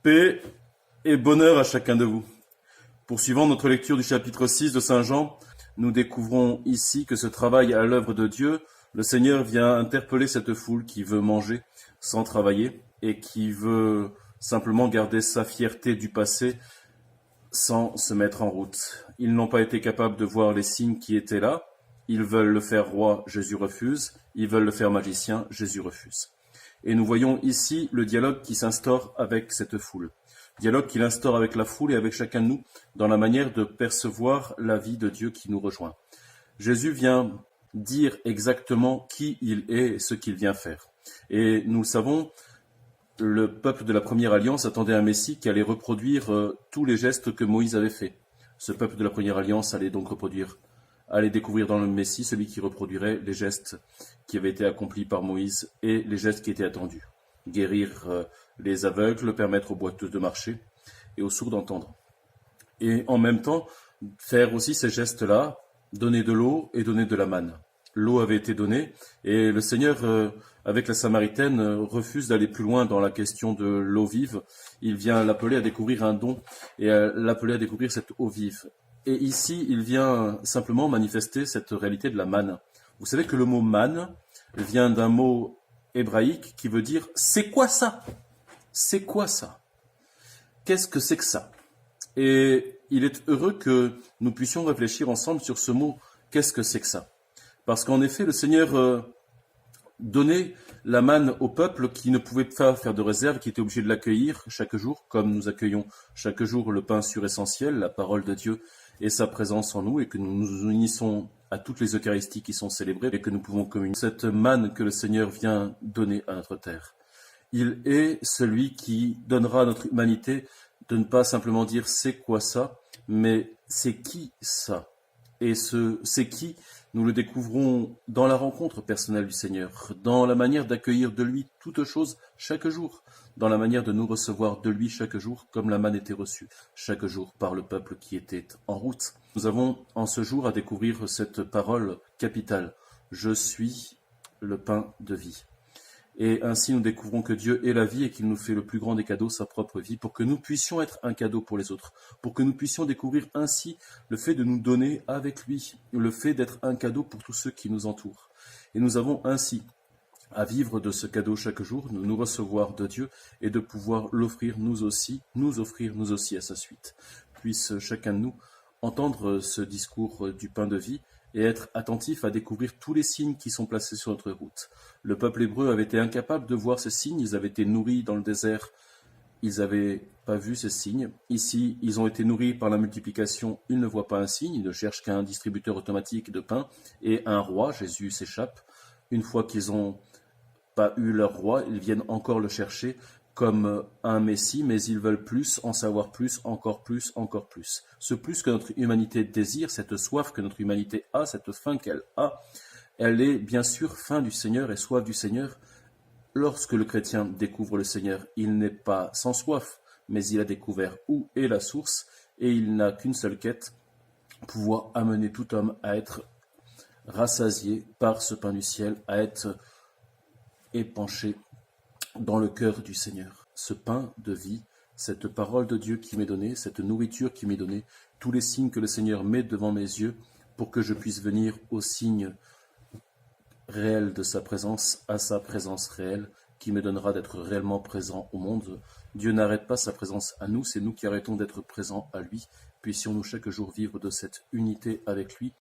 Paix et bonheur à chacun de vous. Poursuivant notre lecture du chapitre 6 de Saint Jean, nous découvrons ici que ce travail à l'œuvre de Dieu, le Seigneur vient interpeller cette foule qui veut manger sans travailler et qui veut simplement garder sa fierté du passé sans se mettre en route. Ils n'ont pas été capables de voir les signes qui étaient là. Ils veulent le faire roi, Jésus refuse. Ils veulent le faire magicien, Jésus refuse. Et nous voyons ici le dialogue qui s'instaure avec cette foule. Dialogue qu'il instaure avec la foule et avec chacun de nous dans la manière de percevoir la vie de Dieu qui nous rejoint. Jésus vient dire exactement qui il est et ce qu'il vient faire. Et nous le savons, le peuple de la première alliance attendait un Messie qui allait reproduire tous les gestes que Moïse avait faits. Ce peuple de la première alliance allait donc allait découvrir dans le Messie celui qui reproduirait les gestes qui avaient été accomplis par Moïse et les gestes qui étaient attendus. Guérir les aveugles, permettre aux boiteux de marcher et aux sourds d'entendre. Et en même temps, faire aussi ces gestes-là, donner de l'eau et donner de la manne. L'eau avait été donnée et le Seigneur, avec la Samaritaine, refuse d'aller plus loin dans la question de l'eau vive. Il vient l'appeler à découvrir un don et à l'appeler à découvrir cette eau vive. Et ici, il vient simplement manifester cette réalité de la manne. Vous savez que le mot manne vient d'un mot hébraïque qui veut dire « c'est quoi ça ?» C'est quoi ça? Qu'est-ce que c'est que ça? Et il est heureux que nous puissions réfléchir ensemble sur ce mot « qu'est-ce que c'est que ça ?» Parce qu'en effet, le Seigneur donnait la manne au peuple qui ne pouvait pas faire de réserve, qui était obligé de l'accueillir chaque jour, comme nous accueillons chaque jour le pain suressentiel, la parole de Dieu et sa présence en nous, et que nous nous unissons à toutes les Eucharisties qui sont célébrées et que nous pouvons communier. Cette manne que le Seigneur vient donner à notre terre. Il est celui qui donnera à notre humanité de ne pas simplement dire c'est quoi ça, mais c'est qui ça? Et ce c'est qui, nous le découvrons dans la rencontre personnelle du Seigneur, dans la manière d'accueillir de lui toutes choses chaque jour, dans la manière de nous recevoir de lui chaque jour, comme la manne était reçue chaque jour par le peuple qui était en route. Nous avons en ce jour à découvrir cette parole capitale. Je suis le pain de vie. Et ainsi nous découvrons que Dieu est la vie et qu'il nous fait le plus grand des cadeaux, sa propre vie, pour que nous puissions être un cadeau pour les autres, pour que nous puissions découvrir ainsi le fait de nous donner avec lui, le fait d'être un cadeau pour tous ceux qui nous entourent. Et nous avons ainsi à vivre de ce cadeau chaque jour, de nous recevoir de Dieu et de pouvoir l'offrir nous offrir nous aussi à sa suite. Puisse chacun de nous entendre ce discours du pain de vie et être attentif à découvrir tous les signes qui sont placés sur notre route. Le peuple hébreu avait été incapable de voir ces signes, ils avaient été nourris dans le désert, ils n'avaient pas vu ces signes. Ici, ils ont été nourris par la multiplication, ils ne voient pas un signe, ils ne cherchent qu'un distributeur automatique de pain et un roi, Jésus s'échappe. Une fois qu'ils n'ont pas eu leur roi, ils viennent encore le chercher comme un Messie, mais ils veulent plus, en savoir plus, encore plus, encore plus. Ce plus que notre humanité désire, cette soif que notre humanité a, cette faim qu'elle a, elle est bien sûr faim du Seigneur et soif du Seigneur. Lorsque le chrétien découvre le Seigneur, il n'est pas sans soif, mais il a découvert où est la source, et il n'a qu'une seule quête, pouvoir amener tout homme à être rassasié par ce pain du ciel, à être épanché dans le cœur du Seigneur. Ce pain de vie, cette parole de Dieu qui m'est donnée, cette nourriture qui m'est donnée, tous les signes que le Seigneur met devant mes yeux pour que je puisse venir au signe réel de sa présence, à sa présence réelle qui me donnera d'être réellement présent au monde. Dieu n'arrête pas sa présence à nous, c'est nous qui arrêtons d'être présents à lui. Puissions-nous chaque jour vivre de cette unité avec lui